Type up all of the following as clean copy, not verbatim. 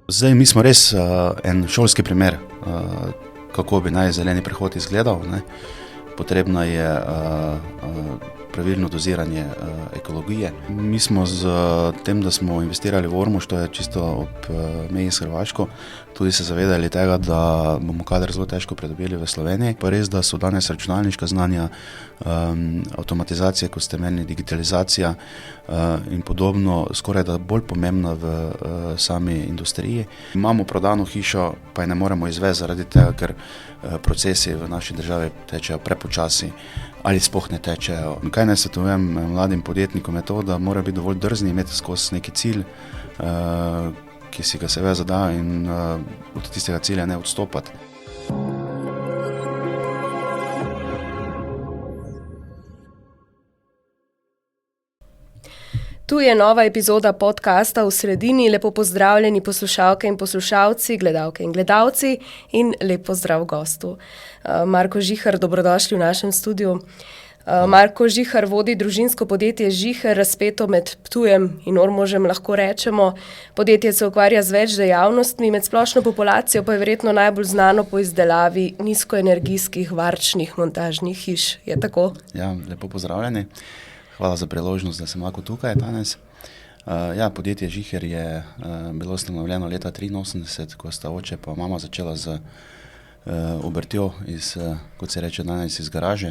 Zdaj, mi smo res en šolski primer, kako bi naj zeleni prehod izgledal, ne. Potrebno je pravilno doziranje ekologije. Mi smo z tem, da smo investirali v Ormož, to je čisto ob meji s Hrvaško, tudi se zavedali tega, da bomo kader zelo težko pridobili v Sloveniji. Pa res, da so danes računalniška znanja, avtomatizacija, kot ste menili, digitalizacija in podobno, skoraj da bolj pomembna v sami industriji. Imamo prodano hišo, pa je ne moremo izvesti zaradi tega, ker procesi v naši državi tečejo prepočasi ali sploh ne tečejo. Kaj naj svetujem mladim podjetnikom je to, da mora biti dovolj drzni, imeti skozi neki cilj, ki si ga seveda zada in od tistega cilja ne odstopati. Tu je nova epizoda podcasta V sredini. Lepo pozdravljeni poslušalke in poslušalci, gledalke in gledalci in lep pozdrav gostu. Marko Žihar, dobrodošli v našem studiu. Marko Žihar vodi družinsko podjetje Žiher, razpeto med Ptujem in Ormožem, lahko rečemo. Podjetje se ukvarja z več dejavnostmi, med splošno populacijo pa je verjetno najbolj znano po izdelavi nizkoenergijskih varčnih montažnih hiš. Je tako? Ja, lepo pozdravljeni. Hvala za priložnost, da sem lahko tukaj danes. Podjetje Žiher je bilo ustanovljeno leta 1983, ko sta oče pa mama začela z obrtjo kot se reče danes, iz garaže.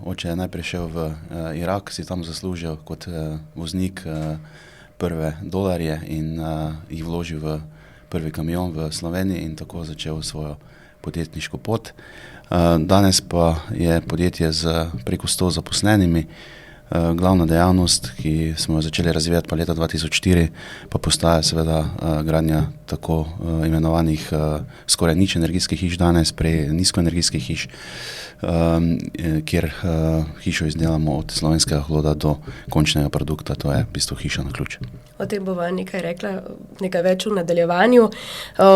Oče je najprej šel v Irak, si tam zaslužil kot voznik prve dolarje in jih vložil v prvi kamion v Sloveniji in tako začel svojo podjetniško pot. Danes pa je podjetje z preko 100 zaposlenimi. Glavna dejavnost, ki smo jo začeli razvijati pa leta 2004, pa postaja seveda gradnja tako imenovanih skoraj nič energijskih hiš danes, prej nizkoenergijskih hiš, kjer hišo izdelamo od slovenskega hloda do končnega produkta, to je v bistvu hiša na ključ. O tem bova nekaj rekla, nekaj več v nadaljevanju.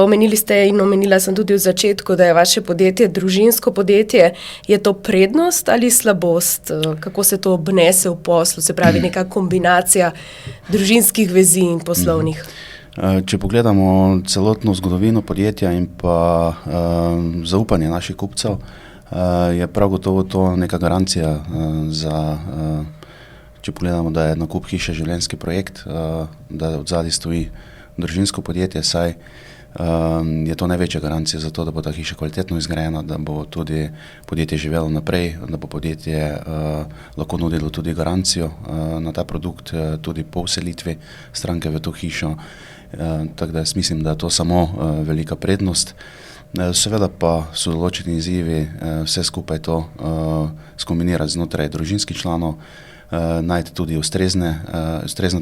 Omenili ste in omenila sem tudi v začetku, da je vaše podjetje družinsko podjetje. Je to prednost ali slabost? Kako se to obnese v poslu, se pravi neka kombinacija družinskih vezi in poslovnih? Če pogledamo celotno zgodovino podjetja in pa zaupanje naših kupcev, je prav gotovo to neka garancija za, če pogledamo, da je nakup hiše življenjski projekt, da odzadaj stoji družinsko podjetje, saj je to največja garancija za to, da bo ta hiša kvalitetno izgrajena, da bo tudi podjetje živelo naprej, da bo podjetje lahko nudilo tudi garancijo na ta produkt, tudi po vselitvi stranke v to hišo. Tako da jaz mislim, da je to samo velika prednost. Seveda pa so določeni izzivi vse skupaj to skombinirati znotraj družinskih članov, najti tudi ustrezna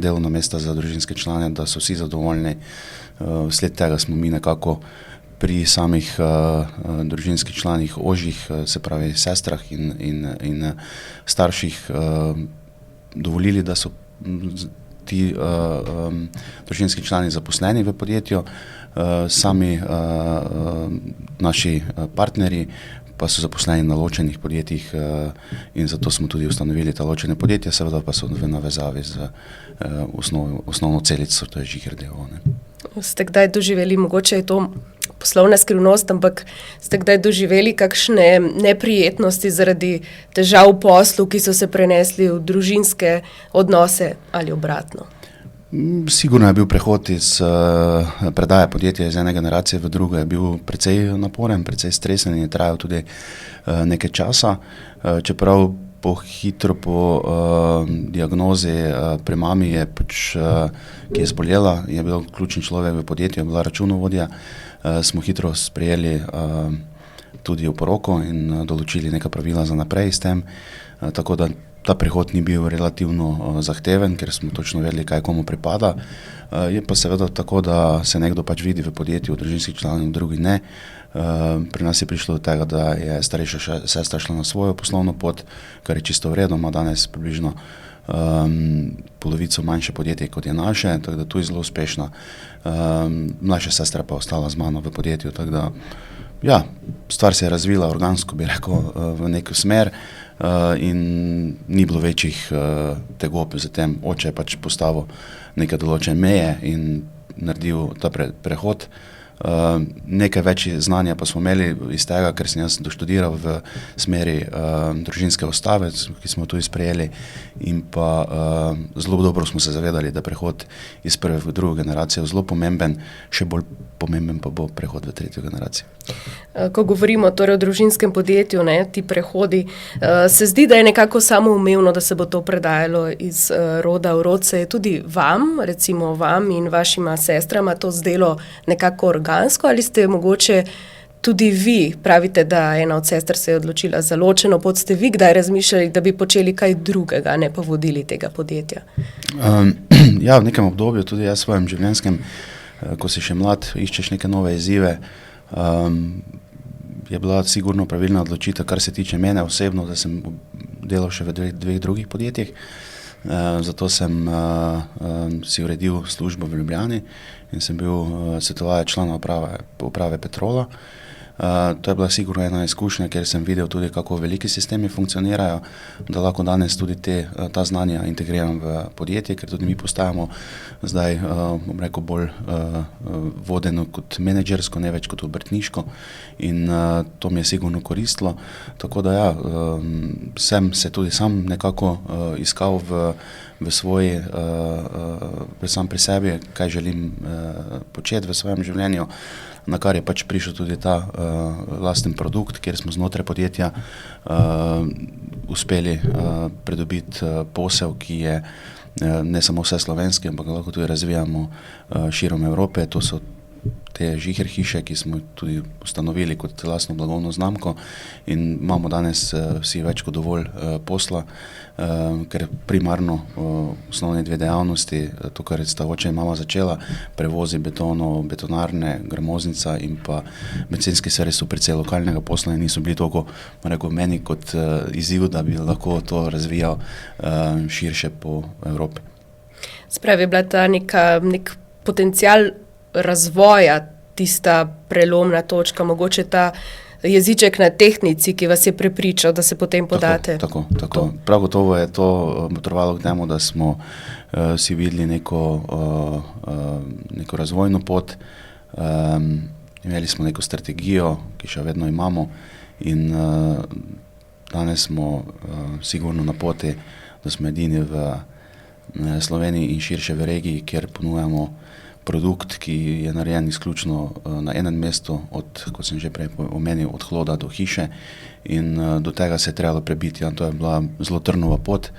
delovna mesta za družinske člane, da so vsi zadovoljni. Vsled tega smo mi nekako pri samih družinskih članih ožjih, se pravi sestrah in starših dovolili, da so ti družinski člani zaposleni v podjetju, sami naši partnerji pa so zaposleni na ločenih podjetjih in zato smo tudi ustanovili ta ločene podjetja, seveda pa so v navezavi z osnovno celico, to je Žiher d.o.o. Ste kdaj doživeli, mogoče je to poslovna skrivnost, ampak ste kdaj doživeli kakšne neprijetnosti zaradi težav v poslu, ki so se prenesli v družinske odnose ali obratno? Sigurno je bil prehod iz predaje podjetja iz ene generacije v drugo, je bil precej naporen, precej stresen in je trajal tudi nekaj časa, čeprav hitro po diagnozi pri mami je ki je zbolela, je bil ključni človek v podjetju, je bila računovodja, smo hitro sprejeli tudi oporoko in določili neka pravila za naprej s tem, tako da ta prihod ni bil relativno zahteven, ker smo točno vedeli, kaj komu pripada. Je pa seveda tako, da se nekdo pač vidi v podjetju, v družinskih članov, drugi ne. Pri nas je prišlo do tega, da je starejša sestra šla na svojo poslovno pot, kar je čisto v redu, ima danes približno polovico manjše podjetje, kot je naše, tako da tu je zelo uspešna. Mlajša sestra pa ostala z mano v podjetju, tako da ja, stvar se je razvila organsko, bi rekel, v neko smer in ni bilo večjih tegob za tem. Oče je pač postavil neke določene meje in naredil ta prehod. Nekaj več znanja pa smo imeli iz tega, ker sem jaz doštudiral v smeri družinske ustave, ki smo tu sprejeli, in pa zelo dobro smo se zavedali, da prehod iz prve v drugo generacijo je zelo pomemben, še bolj pomemben pa bo prehod v tretjo generacijo. Ko govorimo torej o družinskem podjetju, ti prehodi, se zdi, da je nekako samoumevno, da se bo to predajalo iz roda v rod. Se je tudi vam, recimo vam in vašima sestrama to zdelo nekako organsko, ali ste mogoče tudi vi, pravite, da ena od sester se je odločila za ločeno pot, ste vi kdaj razmišljali, da bi počeli kaj drugega, ne pa vodili tega podjetja? Ja, v nekem obdobju, tudi jaz svojem življenjskem, ko si še mlad, iščeš neke nove izzive, je bila sigurno pravilna odločitev, kar se tiče mene osebno, da sem delal še v dveh drugih podjetjih. Zato sem si uredil službo v Ljubljani in sem bil svetovalec člana uprave Petrola. To je bila sigurno ena izkušnja, kjer sem videl tudi, kako veliki sistemi funkcionirajo, da lahko danes tudi ta znanja integriram v podjetje, ker tudi mi postajamo zdaj, bom rekel, bolj vodeno kot menedžersko, ne več kot obrtniško, in to mi je sigurno koristilo. Tako da ja, sem se tudi sam nekako iskal v svoji, sam pri sebi, kaj želim početi v svojem življenju, na kar je pač prišel tudi ta lasten produkt, kjer smo znotraj podjetja uspeli pridobiti posel, ki je ne samo vse slovenski, ampak lahko tudi razvijamo širom Evrope. To so te žiher hiše, ki smo tudi ustanovili kot lastno blagovno znamko, in imamo danes vsi več kot dovolj posla, ker primarno osnovne dve dejavnosti, to, kar sta oče in mama začela, prevozi betonov, betonarne, gramoznica in pa bencinski servis so precej lokalnega posla in niso bili toliko, rekel, meni kot izziv, da bi lahko to razvijal širše po Evropi. Spravi, je bila ta nek potencial razvoja tista prelomna točka, mogoče ta jeziček na tehtnici, ki vas je prepričal, da se potem podate? Tako. Prav gotovo je to botrovalo k temu, da smo si videli neko razvojno pot, imeli smo neko strategijo, ki še vedno imamo, in danes smo sigurno na poti, da smo edini v Sloveniji in širše v regiji, kjer ponujamo produkt, ki je narejen izključno na enem mestu, kot sem že prej omenil, od hloda do hiše, in do tega se je trebalo prebiti. To je bila zelo trnova pot,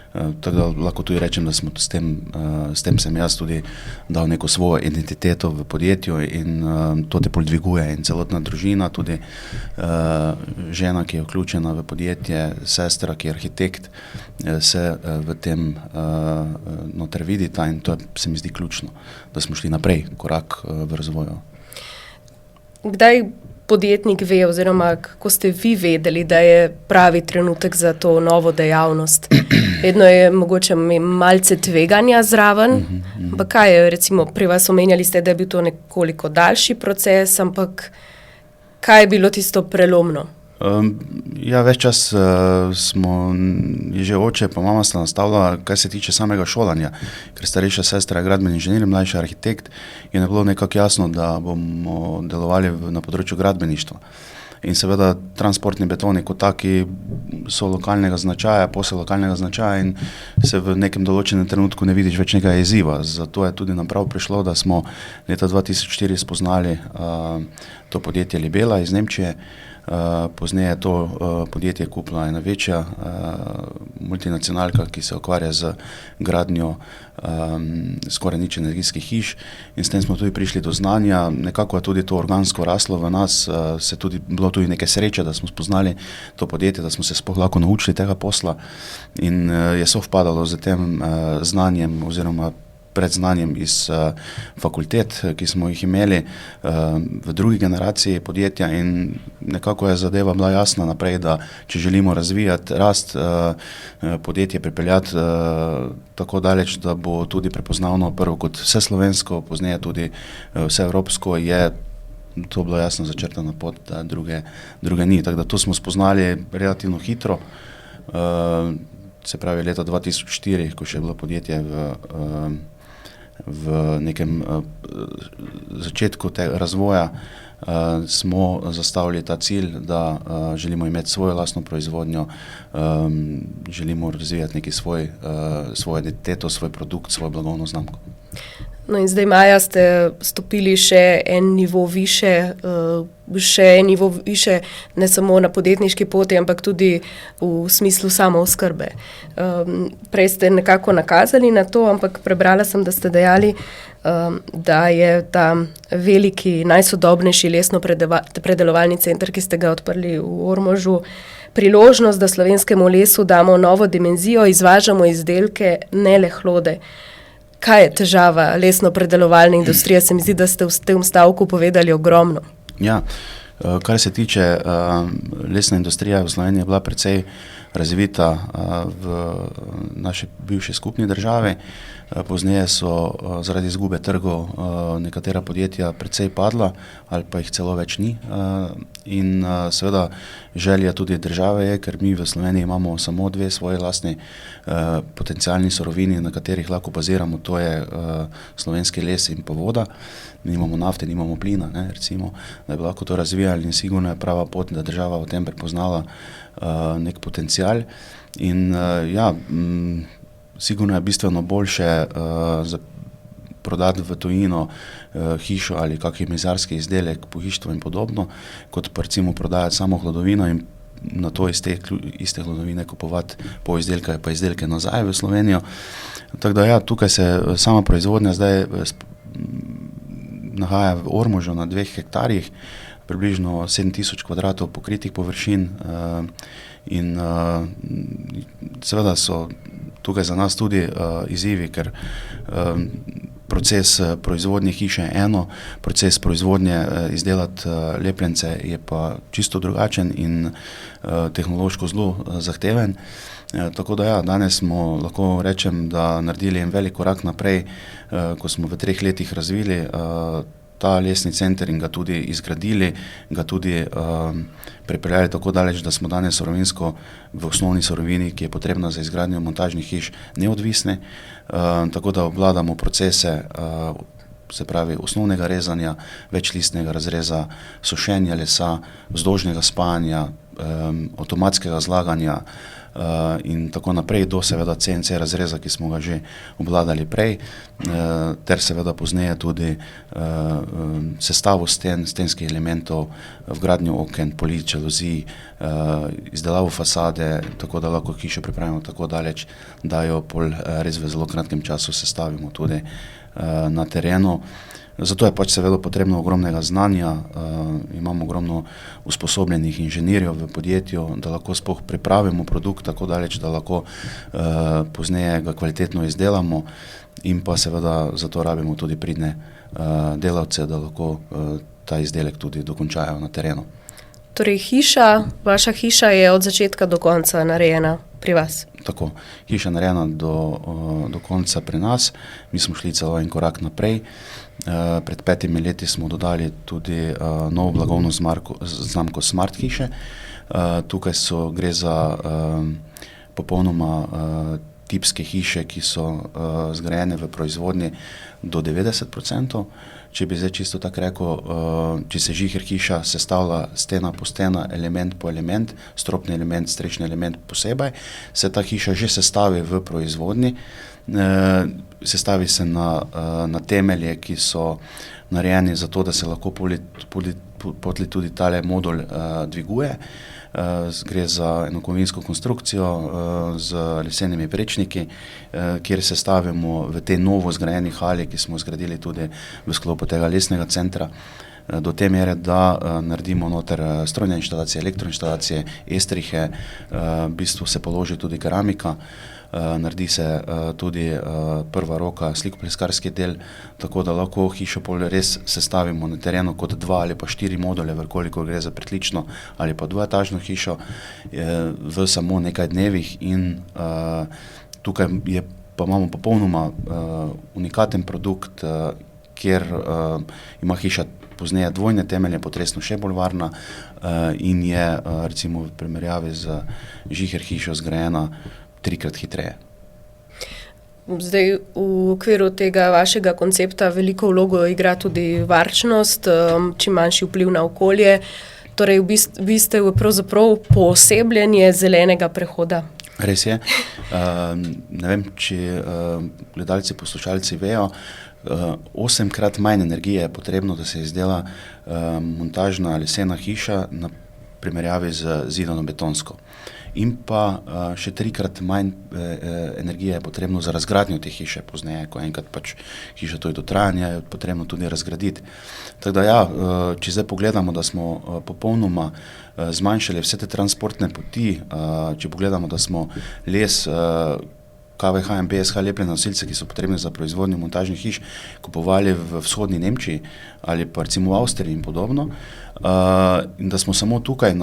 tako da lahko tudi rečem, da smo s tem sem jaz tudi dal neko svojo identiteto v podjetju, in to te dviguje, in celotna družina, tudi žena, ki je vključena v podjetje, sestra, ki je arhitekt, se v tem noter vidita, in to se mi zdi ključno, da smo šli naprej, korak v razvoju. Kdaj podjetnik ve, oziroma kako ste vi vedeli, da je pravi trenutek za to novo dejavnost? Vedno je mogoče malce tveganja zraven, ampak kaj je, recimo, pri vas omenjali ste, da je bil to nekoliko daljši proces, ampak kaj je bilo tisto prelomno? Ja, več čas je že oče pa mama sta nastavila, kaj se tiče samega šolanja, ker starejša sestra je gradbeni inženir, mlajši arhitekt, in je bilo nekako jasno, da bomo delovali na področju gradbeništva. In seveda transportni betoni kot taki so lokalnega značaja, posel lokalnega značaja, in se v nekem določenem trenutku ne vidiš več nekaj izziva. Zato je tudi naprav prišlo, da smo leta 2004 spoznali to podjetje Libela iz Nemčije. Pozneje je to podjetje kupila ena večja multinacionalka, ki se ukvarja z gradnjo skoraj nič energijskih hiš, in s tem smo tudi prišli do znanja. Nekako je tudi to organsko raslo v nas, bilo tudi neke sreče, da smo spoznali to podjetje, da smo se sploh lahko naučili tega posla, in je sovpadalo z tem znanjem oziroma predznanjem iz fakultet, ki smo jih imeli v drugi generaciji podjetja, in nekako je zadeva bila jasna naprej, da če želimo razvijati, rast podjetje, pripeljati tako daleč, da bo tudi prepoznavno prvo kot vse slovensko, pozneje tudi vse evropsko, je to bilo jasno začrtana pot, da druge ni. Tako da to smo spoznali relativno hitro, se pravi leta 2004, ko še je bilo podjetje v nekem začetku razvoja smo zastavili ta cilj, da želimo imeti svojo lastno proizvodnjo, želimo razvijati neki svojo identiteto, svoj produkt, svojo blagovno znamko. No in zdaj maja ste stopili še en nivo više, ne samo na podjetniški poti, ampak tudi v smislu samooskrbe. Prej ste nekako nakazali na to, ampak prebrala sem, da ste dejali, da je ta veliki, najsodobnejši lesno-predelovalni center, ki ste ga odprli v Ormožu, priložnost, da slovenskemu lesu damo novo dimenzijo, izvažamo izdelke, ne le hlode. Kaj je težava lesno-predelovalne industrije? Se mi zdi, da ste v tem stavku povedali ogromno. Ja, kar se tiče lesne industrije v Sloveniji, je bila precej razvita v naši bivši skupni državi. Pozneje so zaradi izgube trgov nekatera podjetja precej padla ali pa jih celo več ni. In seveda želja tudi države je, ker mi v Sloveniji imamo samo dve svoji lastni potencialni surovini, na katerih lahko baziramo, to je slovenski les in pa voda. Nimamo nafte, nimamo plina, recimo, da bi lahko to razvijali in sigurno je prava pot, da država v tem prepoznala nek potencial. In sigurno je bistveno boljše prodati v tujino hišo ali kakšen mizarski izdelek, pohištvo in podobno, kot pa recimo prodajati samo hlodovino in na to iz te iste hlodovine kupovati polizdelke pa izdelke nazaj v Slovenijo. Tako da tukaj se sama proizvodnja zdaj nahaja v Ormožu na 2 hektarjih, približno 7000 kvadratov pokritih površin in seveda so tukaj za nas tudi izzivi, ker proces proizvodnje hiše je eno, proces proizvodnje izdelati lepljence je pa čisto drugačen in tehnološko zelo zahteven. Tako da danes smo, lahko rečem, da naredili en velik korak naprej, ko smo v 3 letih razvili ta lesni center in ga tudi izgradili, ga tudi pripeljali tako daleč, da smo danes surovinsko v osnovni surovini, ki je potrebna za izgradnjo montažnih hiš, neodvisni, tako da obvladamo procese, se pravi osnovnega rezanja, večlistnega razreza, sušenja lesa, vzdolžnega spajanja, avtomatskega zlaganja in tako naprej do seveda CNC razreza, ki smo ga že obvladali prej, ter seveda pozneje tudi sestavo stenskih elementov, vgradnjo oken, polit, žaluzij, izdelavo fasade, tako da lahko hišo pripravimo tako daleč, da jo pol res v zelo kratkem času sestavimo tudi na terenu. Zato je pač seveda potrebno ogromnega znanja, imamo ogromno usposobljenih inženirjev v podjetju, da lahko sploh pripravimo produkt tako daleč, da lahko pozneje ga kvalitetno izdelamo in pa seveda zato rabimo tudi pridne delavce, da lahko ta izdelek tudi dokončajo na terenu. Torej vaša hiša je od začetka do konca narejena pri vas? Tako, hiša narejena do konca pri nas, mi smo šli celo en korak naprej. Pred 5 leti smo dodali tudi novo blagovno znamko Smart hiše. Tukaj gre za popolnoma tipske hiše, ki so zgrajene v proizvodnji do 90%. Če bi zdaj čisto tako rekel, če se žiher hiša sestavlja stena po stena, element po element, stropni element, strešni element posebej, se ta hiša že sestavi v proizvodnji. Sestavi se na temelje, ki so narejeni za to, da se lahko tudi tale modul dviguje. Gre za enokovinsko konstrukcijo z lesenimi prečniki, kjer se stavimo v te novo zgrajeni hali, ki smo zgradili tudi v sklopu tega lesnega centra, do te mere, da naredimo noter strojne inštalacije, elektroinštalacije, estrihe, v bistvu se položi tudi keramika, naredi se tudi prva roka slikopleskarski del, tako da lahko hišo pol res sestavimo na terenu kot 2 ali pa 4 module, koliko gre za pritlično ali pa dvoetažno hišo v samo nekaj dnevih in tukaj pa imamo popolnoma unikaten produkt, kjer ima hiša pozneje dvojne temelje, potresno še bolj varna in je recimo v primerjavi z žiher hišo zgrajena 3-krat hitreje. Zdaj, v okviru tega vašega koncepta veliko vlogo igra tudi varčnost, čim manjši vpliv na okolje. Torej, vi ste pravzaprav poosebljanje zelenega prehoda. Res je. Ne vem, či gledalci, poslušalci vejo, 8-krat manj energije je potrebno, da se izdela montažna lesena hiša na primerjavi z zidano betonsko. In pa še 3-krat manj energije je potrebno za razgradnjo te hiše pozneje, ko enkrat pač hiša to je dotrajanje, je potrebno tudi razgraditi. Tako da ja, če zdaj pogledamo, da smo popolnoma zmanjšali vse te transportne poti, če pogledamo, da smo les, KVH in BSH lepljene nosilce, ki so potrebni za proizvodnjo montažnih hiš, kupovali v vzhodni Nemčiji ali pa recimo v Avstriji in podobno, in da smo samo tukaj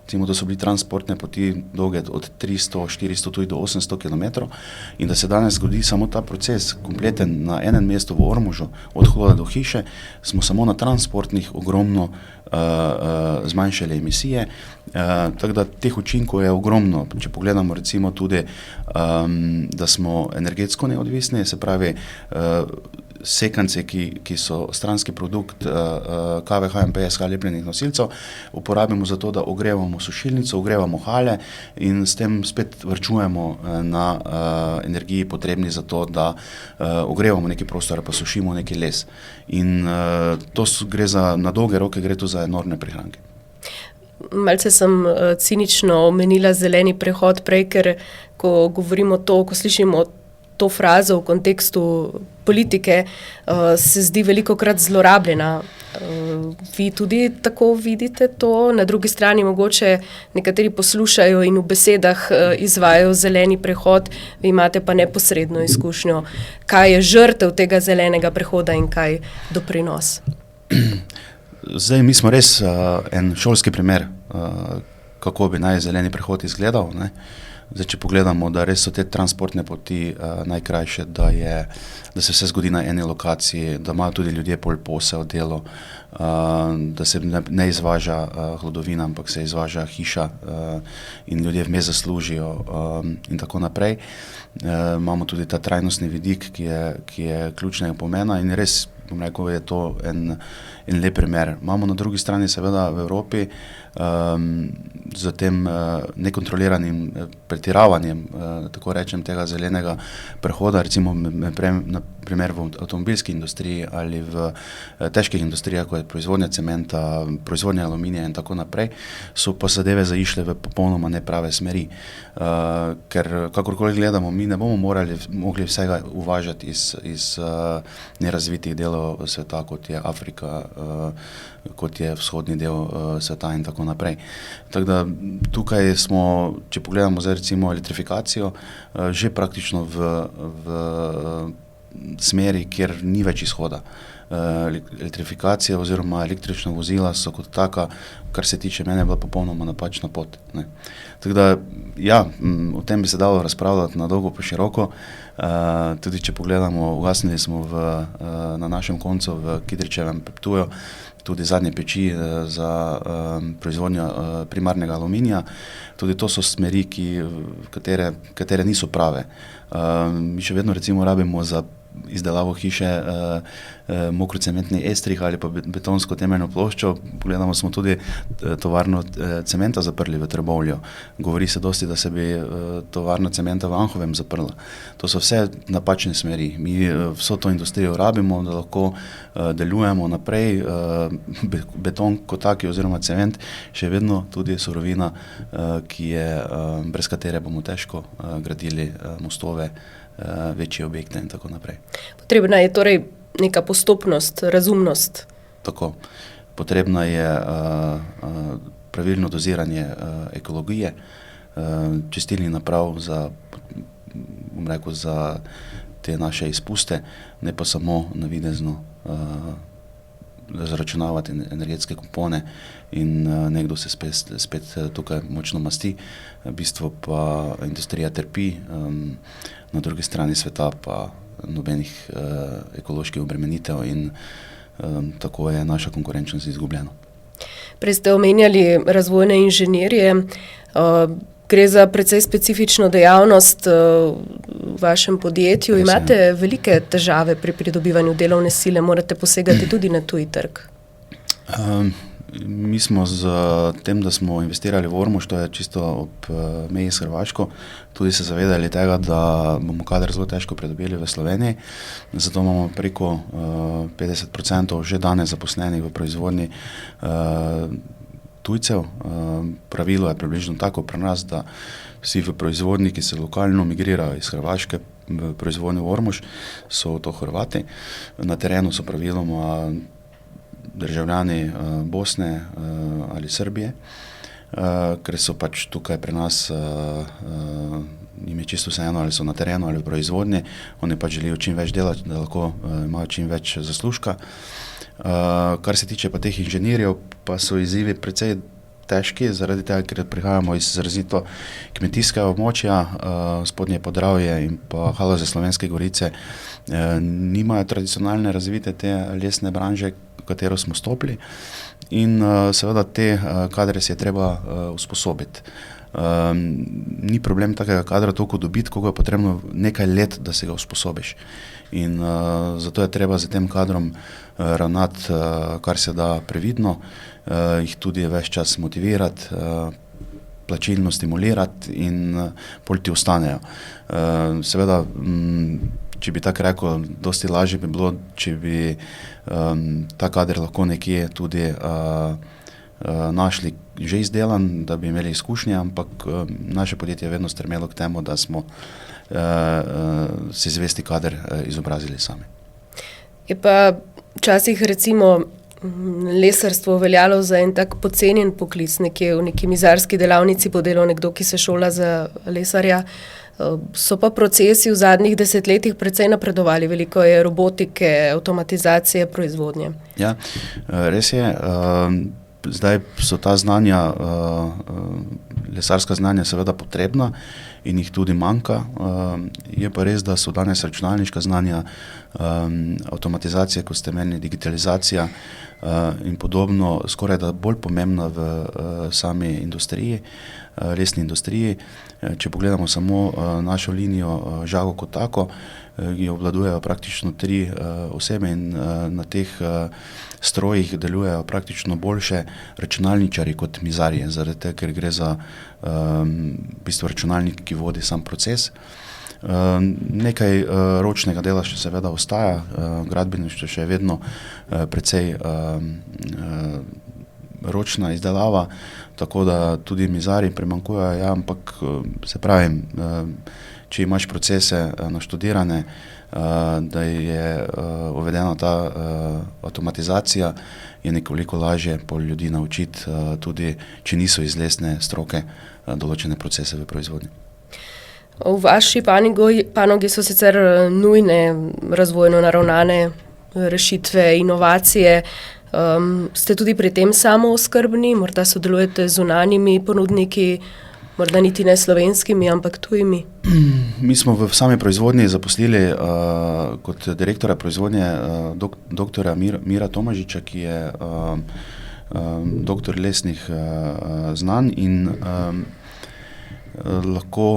recimo, da so bili transportne poti dolge od 300, 400, tudi do 800 km in da se danes zgodi samo ta proces kompleten na enem mestu v Ormožu, od vhoda do hiše, smo samo na transportnih ogromno zmanjšali emisije, tako da teh učinkov je ogromno. Če pogledamo recimo tudi, da smo energetsko neodvisni, se pravi, sekance, ki so stranski produkt KVH in BSH lepljenih nosilcev, uporabimo za to, da ogrevamo sušilnico, ogrevamo hale in s tem spet varčujemo na energiji potrebni za to, da ogrevamo neki prostor, pa sušimo neki les. In to gre na dolge roke, gre to za enormne prihranke. Malce sem cinično omenila zeleni prehod prej, ker ko govorimo to, ko slišimo to frazo v kontekstu politike, se zdi velikokrat zlorabljena. Vi tudi tako vidite to? Na drugi strani mogoče nekateri poslušajo in v besedah izvajajo zeleni prehod, vi imate pa neposredno izkušnjo. Kaj je žrtev tega zelenega prehoda in kaj doprinos? Zdaj, mi smo res en šolski primer, kako bi naj zeleni prehod izgledal, ne? Zdaj, če pogledamo, da res so te transportne poti najkrajše, da se vse zgodi na eni lokaciji, da imajo tudi ljudje pol posel, delo, da se ne izvaža hlodovina, ampak se izvaža hiša in ljudje vmes zaslužijo in tako naprej. Imamo tudi ta trajnostni vidik, ki je ključnega pomena in res, bom rekel, je to en lep primer. Imamo na drugi strani seveda v Evropi z tem nekontroliranim pretiravanjem, tako rečem, tega zelenega prehoda, recimo na primer v avtomobilski industriji ali v težkih industrijah, kot je proizvodnja cementa, proizvodnja aluminija in tako naprej, so pa zadeve zaišle v popolnoma neprave smeri. Ker kakorkoli gledamo, mi ne bomo mogli vsega uvažati iz nerazvitih delov sveta, kot je Afrika, kot je vzhodni del sveta in tako naprej. Tako da tukaj smo, če pogledamo zdaj recimo elektrifikacijo, že praktično v smeri, kjer ni več izhoda. Elektrifikacija oziroma električna vozila so kot taka, kar se tiče mene, bila popolnoma napačna pot, ne. Tako da, ja, o tem bi se dalo razpravljati na dolgo pa široko. Tudi če pogledamo, ugasnili smo na našem koncu v Kidričevem Ptuju tudi zadnje peči za proizvodnjo primarnega aluminija. Tudi to so smeri, katere niso prave. Mi še vedno recimo rabimo za izdelavo hiše mokrocementni estrih ali pa betonsko temeljno ploščo. Pogledamo, smo tudi tovarno cementa zaprli v Trbovlju. Govori se dosti, da se bi tovarna cementa v Anhovem zaprla. To so vse napačne smeri. Mi vso to industrijo rabimo, da lahko delujemo naprej. Beton kot taki oziroma cement še vedno tudi surovina, brez katere bomo težko gradili mostove, večje objekte in tako naprej. Potrebna je torej neka postopnost, razumnost. Tako. Potrebna je pravilno doziranje ekologije, čistilnih naprav za te naše izpuste, ne pa samo navidezno zaračunavati energetske kupone in nekdo se spet tukaj močno masti, v bistvu pa industrija trpi, na drugi strani sveta pa nobenih ekoloških obremenitev in tako je naša konkurenčnost izgubljena. Prej ste omenjali razvojne inženirje. Gre za precej specifično dejavnost v vašem podjetju. Imate velike težave pri pridobivanju delovne sile, morate posegati tudi na tuji trg. Mi smo z tem, da smo investirali v Ormož, to je čisto ob meji s Hrvaško, tudi se zavedali tega, da bomo kader zelo težko pridobili v Sloveniji, zato imamo preko 50% že danes zaposlenih v proizvodnji tujcev. Pravilo je približno tako pri nas, da vsi v proizvodnji, ki se lokalno migrirajo iz Hrvaške v proizvodnjo v Ormož, so to Hrvati. Na terenu so praviloma državljani Bosne ali Srbije, ker so pač tukaj pri nas, jim je čisto vseeno, ali so na terenu ali v proizvodnji, oni pač želijo čim več delati, da lahko imajo čim več zaslužka. Kar se tiče pa teh inženirjev, pa so izzivi precej težki, zaradi tega, ker prihajamo iz izrazito kmetijskega območja, Spodnje Podravje in pa Haloze Slovenske Gorice nimajo tradicionalne razvite te lesne branže, v katero smo stopili, in seveda te kadre si je treba usposobiti. Ni problem takega kadra toliko dobiti, koliko je potrebno nekaj let, da se ga usposobiš. In zato je treba z tem kadrom ravnati kar se da previdno, jih tudi ves čas motivirati, plačilno stimulirati in pol ti ostanejo. Seveda, če bi tako rekel, dosti lažje bi bilo, če bi ta kader lahko nekje tudi našli že izdelan, da bi imeli izkušnje, ampak naše podjetje je vedno stremelo k temu, da smo si zvesti kader izobrazili sami. Je pa včasih recimo lesarstvo veljalo za en tak pocenjen poklic, nekje v neki mizarski delavnici bo delal nekdo, ki se šola za lesarja. So pa procesi v zadnjih desetletjih precej napredovali, veliko je robotike, avtomatizacije, proizvodnje. Ja, res je. Zdaj so ta znanja, lesarska znanja seveda potrebna in jih tudi manjka. Je pa res, da so danes računalniška znanja, avtomatizacija, kot ste menili, digitalizacija in podobno, skoraj da bolj pomembna v sami industriji, lesni industriji. Če pogledamo samo našo linijo žago kot tako, jo obvladujejo praktično 3 osebe in na teh strojih delujejo praktično boljše računalničarji kot mizarji, zaradi tega, ker gre za v bistvu računalnik, ki vodi sam proces. Nekaj ročnega dela še seveda ostaja, gradbeništvo še je vedno precej ročna izdelava, tako da tudi mizarji primanjkujejo, ja, ampak se pravim, če imaš procese naštudirane, da je uvedena ta avtomatizacija, je nekoliko lažje pol ljudi naučiti, tudi če niso iz lesne stroke, določene procese v proizvodnji. V vaši panogi so sicer nujne razvojno naravnane rešitve, inovacije. Ste tudi pri tem samooskrbni, morda sodelujete z zunanjimi ponudniki, morda niti ne slovenskimi, ampak tujimi? Mi smo v sami proizvodnji zaposlili kot direktora proizvodnje doktorja Mira Tomažiča, ki je doktor lesnih znanj in lahko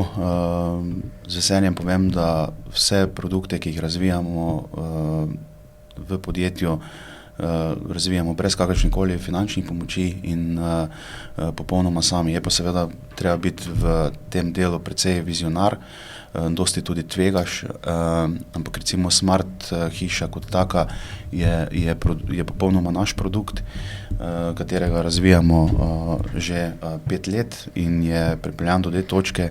z veseljem povem, da vse produkte, ki jih razvijamo v podjetju, razvijamo brez kakršnekoli finančnih pomoči in popolnoma sami. Je pa seveda treba biti v tem delu precej vizionar, dosti tudi tvegaš, ampak recimo Smart hiša kot taka je popolnoma naš produkt, katerega razvijamo že 5 let in je pripeljan do te točke,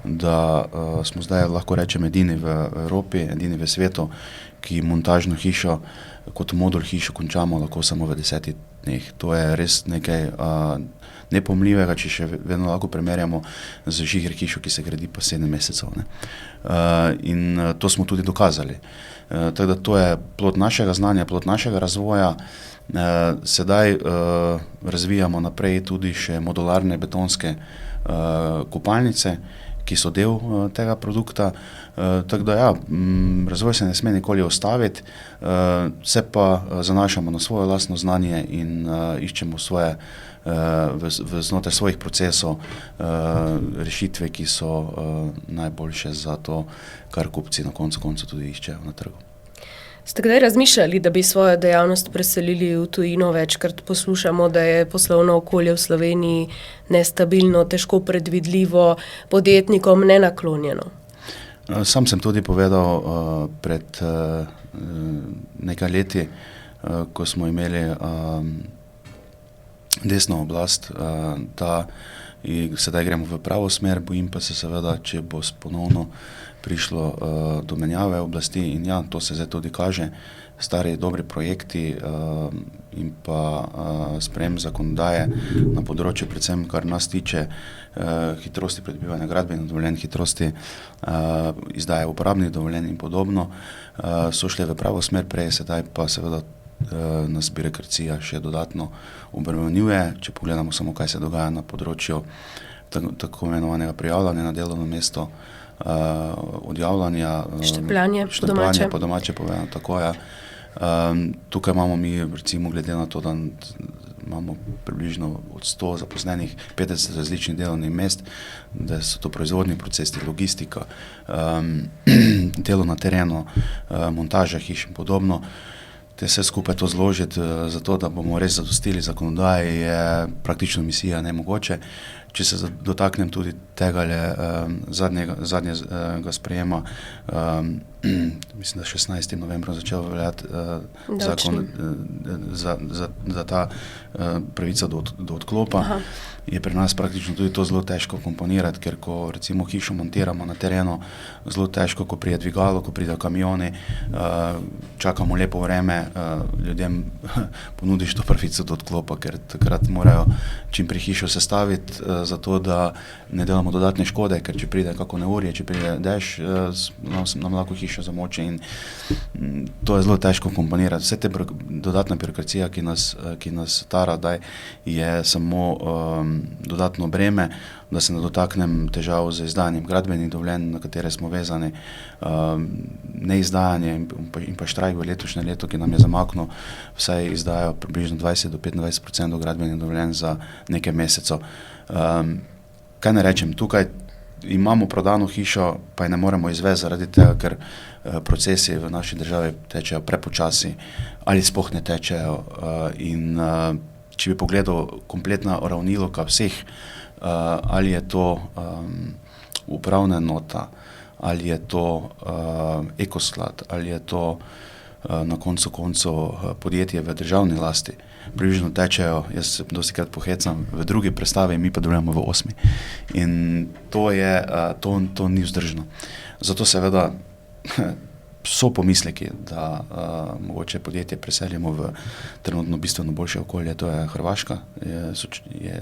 da smo zdaj, lahko rečem, edini v Evropi, edini v svetu, ki montažno hišo kot modul hišo končamo lahko samo v 10 dneh. To je res nekaj nepomljivega, če še vedno lahko primerjamo z žiger hišo, ki se gradi pa 7 mesecev. In to smo tudi dokazali. Tako da to je plod našega znanja, plod našega razvoja. Sedaj razvijamo naprej tudi še modularne betonske kopalnice, ki so del tega produkta. Tako da ja, razvoj se ne sme nikoli ustaviti, se pa zanašamo na svoje lastno znanje in iščemo svoje znotraj svojih procesov rešitve, ki so najboljše za to, kar kupci na koncu tudi iščejo na trgu. Ste kdaj razmišljali, da bi svojo dejavnost preselili v tujino? Večkrat poslušamo, da je poslovno okolje v Sloveniji nestabilno, težko predvidljivo, podjetnikom nenaklonjeno. Sam sem tudi povedal pred nekaj leti, ko smo imeli desno oblast, da sedaj gremo v pravo smer, bojim pa se seveda, če bo ponovno prišlo do menjave oblasti in ja, to se zdaj tudi kaže, stari dobri projekti in pa sprejem zakonodaje na področju, predvsem kar nas tiče, hitrosti pridobivanja gradbenih dovoljenj, hitrosti izdaje uporabnih dovoljenj in podobno, so šle v pravo smer, prej sedaj pa seveda nas birokracija še dodatno obremenjuje. Če pogledamo samo, kaj se dogaja na področju tako imenovanega prijavljanja na delovno mesto, odjavljanja, štempljanje po domače povedano, tako je. Tukaj imamo mi, recimo, glede na to, da imamo približno od 100 zaposlenih 50 različnih delovnih mest, da so to proizvodni procesi, logistika, delo na terenu, montaža hiš in podobno. Te vse skupaj to zložiti, zato da bomo res zadostili zakonodaji, je praktično misija nemogoče. Če se dotaknem tudi tega zadnjega sprejema, mislim, da 16. novembra začel veljati zakon za ta pravica do odklopa. Aha. Je pri nas praktično tudi to zelo težko komponirati, ker ko recimo hišo montiramo na terenu, zelo težko, ko pride dvigalo, ko pride kamioni, čakamo lepo vreme, ljudem ponudiš to pravico do odklopa, ker takrat morajo čim prej hišo sestaviti, zato da ne delamo dodatne škode, ker če pride kako neurje, če pride dež, nam lahko hišo zamoči in to je zelo težko komponirati. Vse te dodatna birokracija, ki nas tara, daj, je samo dodatno breme, da se ne dotaknem težav z izdajanjem gradbenih dovoljenj, na katere smo vezani, neizdajanje in pa štrajk v letošnjem letu, ki nam je zamaknil, vsaj izdajo približno 20 do 25% gradbenih dovoljenj za nekaj mesecev. Kaj ne rečem, tukaj imamo prodano hišo, pa je ne moremo izvesti zaradi tega, ker procesi v naši državi tečejo prepočasi ali sploh ne tečejo in če bi pogledal kompletna uravnilovka vseh, ali je to upravna enota, ali je to ekosklad, ali je to na koncu podjetje v državni lasti, približno tečejo, jaz se dostikrat pohecam, v drugi predstavi, mi pa delujemo v 8. In to ni vzdržno. Zato seveda so pomisleki, da mogoče podjetje preselimo v trenutno bistveno boljše okolje, to je Hrvaška.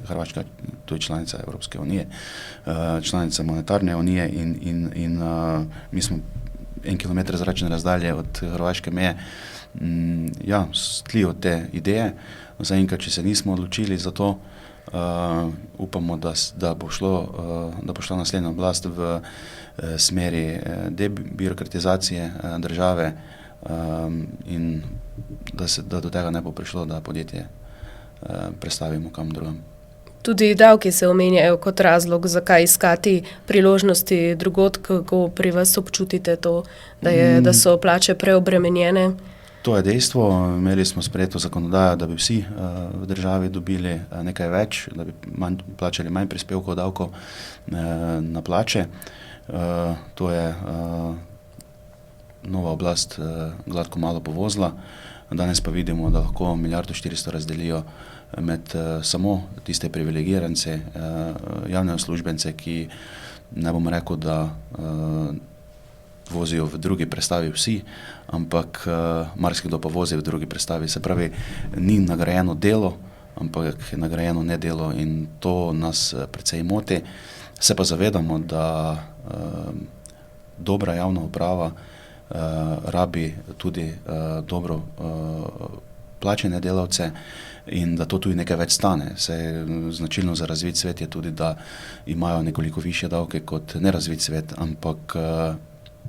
Hrvaška to je članica Evropske unije, članica monetarne unije in mi smo 1 kilometer zračne razdalje od hrvaške meje. Ja, tlijo te ideje. Zaenkrat, če se nismo odločili za to, upamo, da bo šla naslednja oblast v smeri debirokratizacije države in da do tega ne bo prišlo, da podjetje prestavimo kam drugam. Tudi davki se omenjajo kot razlog, zakaj iskati priložnosti drugod, kako pri vas občutite to, da so plače preobremenjene? To je dejstvo. Imeli smo sprejeto zakonodajo, da bi vsi v državi dobili nekaj več, da bi plačali manj prispevkov, davkov na plače. To je nova oblast gladko malo povozila. Danes pa vidimo, da lahko 1,4 milijarde razdelijo med samo tiste privilegirance, javne uslužbence, ki ne bom rekel, da vozijo v drugi prestavi vsi, ampak marsikdo pa vozi v drugi prestavi. Se pravi, ni nagrajeno delo, ampak je nagrajeno nedelo in to nas precej moti. Se pa zavedamo, da dobra javna uprava rabi tudi dobro plačene delavce in da to tudi nekaj več stane. Značilno za razvit svet je tudi, da imajo nekoliko višje davke kot nerazvit svet, ampak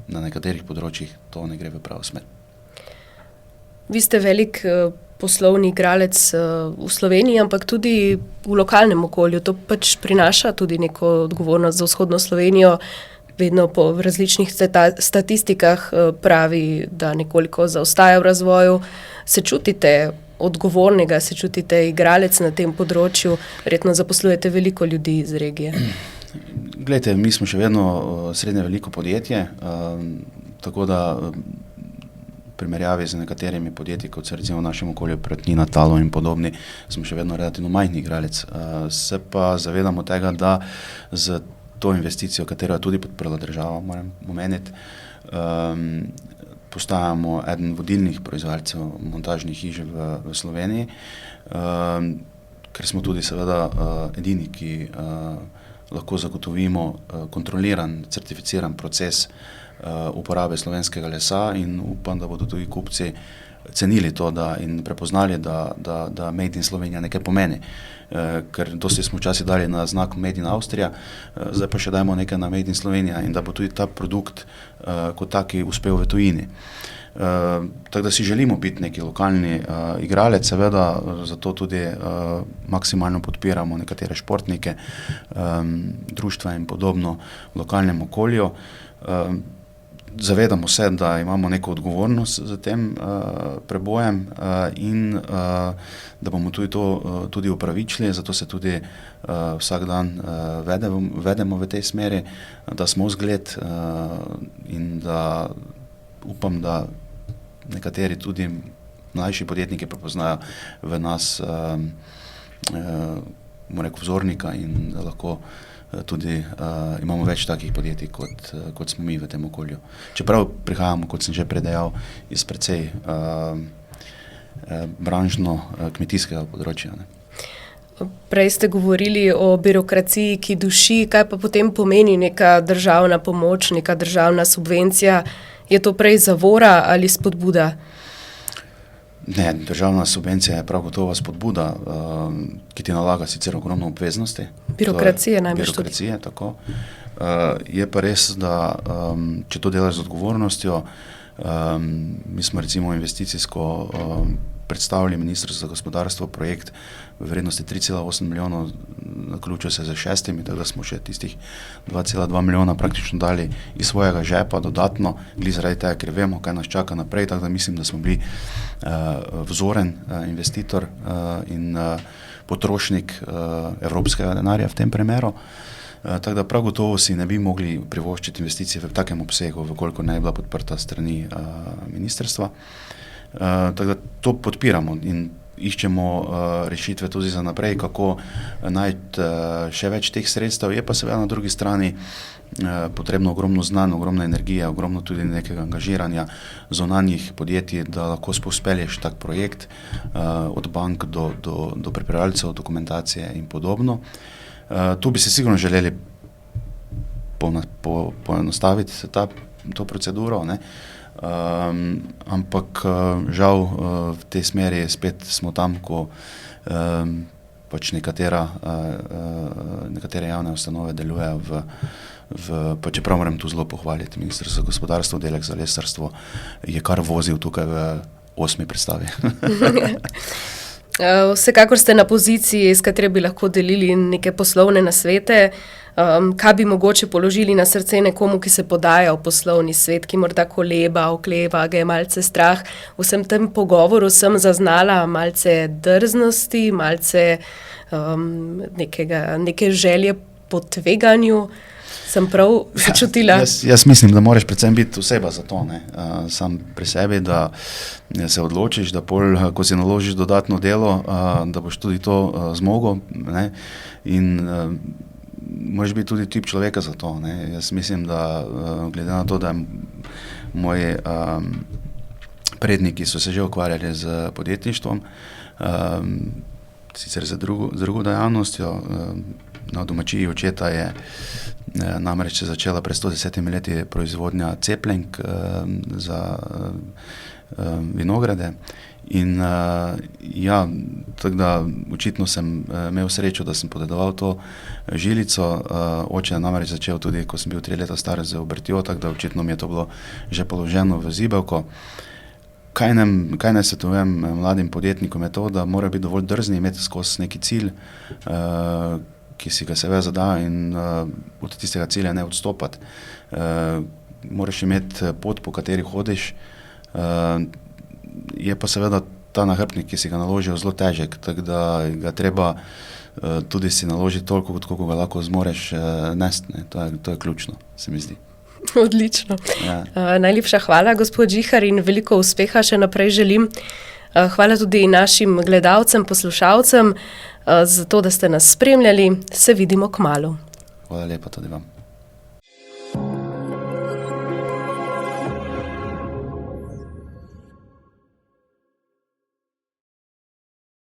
na nekaterih področjih to ne gre v pravo smer. Vi ste velik poslovni igralec v Sloveniji, ampak tudi v lokalnem okolju. To pač prinaša tudi neko odgovornost za vzhodno Slovenijo. Vedno po različnih statistikah pravi, da nekoliko zaostaja v razvoju. Se čutite odgovornega, se čutite igralec na tem področju, verjetno zaposlujete veliko ljudi iz regije. Glejte, mi smo še vedno srednje veliko podjetje, tako da v primerjavi z nekaterimi podjetji, kot se recimo v našem okolju Pratnina, Talo in podobni, smo še vedno relativno majhni igralec. Se pa zavedamo tega, da z to investicijo, katero je tudi podprla država, moram omeniti, postajamo eden vodilnih proizvajalcev montažnih hiš v Sloveniji, ker smo tudi seveda edini, ki lahko zagotovimo kontroliran, certificiran proces uporabe slovenskega lesa in upam, da bodo tudi kupci cenili to in prepoznali, da Made in Slovenija nekaj pomeni. Ker dosti smo včasih dali na znak Made in Austrija, zdaj pa še dajmo nekaj na Made in Slovenija in da bo tudi ta produkt kot taki uspel v tujini. Tako da si želimo biti neki lokalni igralec, seveda zato tudi maksimalno podpiramo nekatere športnike, društva in podobno v lokalnem okolju. Zavedamo se, da imamo neko odgovornost za tem prebojem in da bomo tudi to tudi upravičili, zato se tudi vsak dan vedemo v tej smeri, da smo zgled in da upam, da nekateri tudi mlajši podjetniki prepoznajo v nas vzornika in da lahko tudi imamo več takih podjetij, kot smo mi v tem okolju. Čeprav prihajamo, kot sem že predejal, iz precej branžno-kmetijskega področja. Ne. Prej ste govorili o birokraciji, ki duši. Kaj pa potem pomeni neka državna pomoč, neka državna subvencija? Je to prej zavora ali spodbuda? Ne, državna subvencija je prav gotovo spodbuda, ki ti nalaga sicer ogromno obveznosti. Birokracije najbolj tudi. Birokracije, tako. Je pa res, da če to delaš z odgovornostjo, mi smo recimo investicijsko predstavili Ministrstvo za gospodarstvo projekt v vrednosti 3,8 milijonov, naključil se z 6, tako da smo še tistih 2,2 milijona praktično dali iz svojega žepa dodatno, glih zaradi tega, ker vemo, kaj nas čaka naprej, tako da mislim, da smo bili vzoren investitor in potrošnik evropskega denarja v tem primeru. Tako da prav gotovo si ne bi mogli privoščiti investicije v takem obsegu, vkoliko ne bi bila podprta strani ministrstva. Tako da to podpiramo in iščemo rešitve tudi za naprej, kako najti še več teh sredstev. Je pa seveda na drugi strani potrebno ogromno znanj, ogromno energije, ogromno tudi nekega angažiranja zunanjih podjetij, da lahko spelješ tak projekt od bank do pripravljalcev dokumentacije in podobno. Tu bi se sigurno želeli poenostaviti to proceduro, ne? Ampak žal v tej smeri spet smo tam, ko pač nekatere javne ustanove delujejo pa čeprav moram tu zelo pohvaliti Ministrstvo za gospodarstvo, Oddelek za lesarstvo je kar vozil tukaj v 8. predstavi. Vsekakor ste na poziciji, s katero bi lahko delili neke poslovne nasvete. Kaj bi mogoče položili na srce nekomu, ki se podaja v poslovni svet, ki morda koleba, okleva, ga je malce strah? V vsem tem pogovoru sem zaznala malce drznosti, malce neke želje po tveganju. Sem prav začutila? Jaz mislim, da moraš predvsem biti oseba za to, ne? Sam pri sebi, da se odločiš, da pol, ko si naložiš dodatno delo, da boš tudi to zmogel, ne? In moraš biti tudi tip človeka za to, ne? Jaz mislim, da glede na to, da moji predniki so se že ukvarjali z podjetništvom, sicer z drugo dejavnostjo, na domačiji očeta je namreč se začela pred 110 leti proizvodnja cepljenk za vinograde in ja, tako da očitno sem imel srečo, da sem podedoval to žilico. Oče je namreč začel tudi, ko sem bil 3 leta star z obrtjo, tako da očitno mi je to bilo že položeno v zibelko. Kaj ne svetujem mladim podjetnikom je to, da morajo biti dovolj drzni, imeti skozi neki cilj, ki si ga seveda zadajo in od tistega cilja ne odstopati. Moraš imeti pot, po kateri hodiš, je pa seveda ta nahrbtnik, ki si ga naložil, zelo težek, tako da ga treba tudi si naložiti toliko, koliko ga lahko zmoreš nesti. To je ključno, se mi zdi. Odlično. Ja. Najlepša hvala, gospod Žihar, in veliko uspeha še naprej želim. Hvala tudi našim gledalcem, poslušalcem za to, da ste nas spremljali. Se vidimo kmalu. Hvala lepa tudi vam.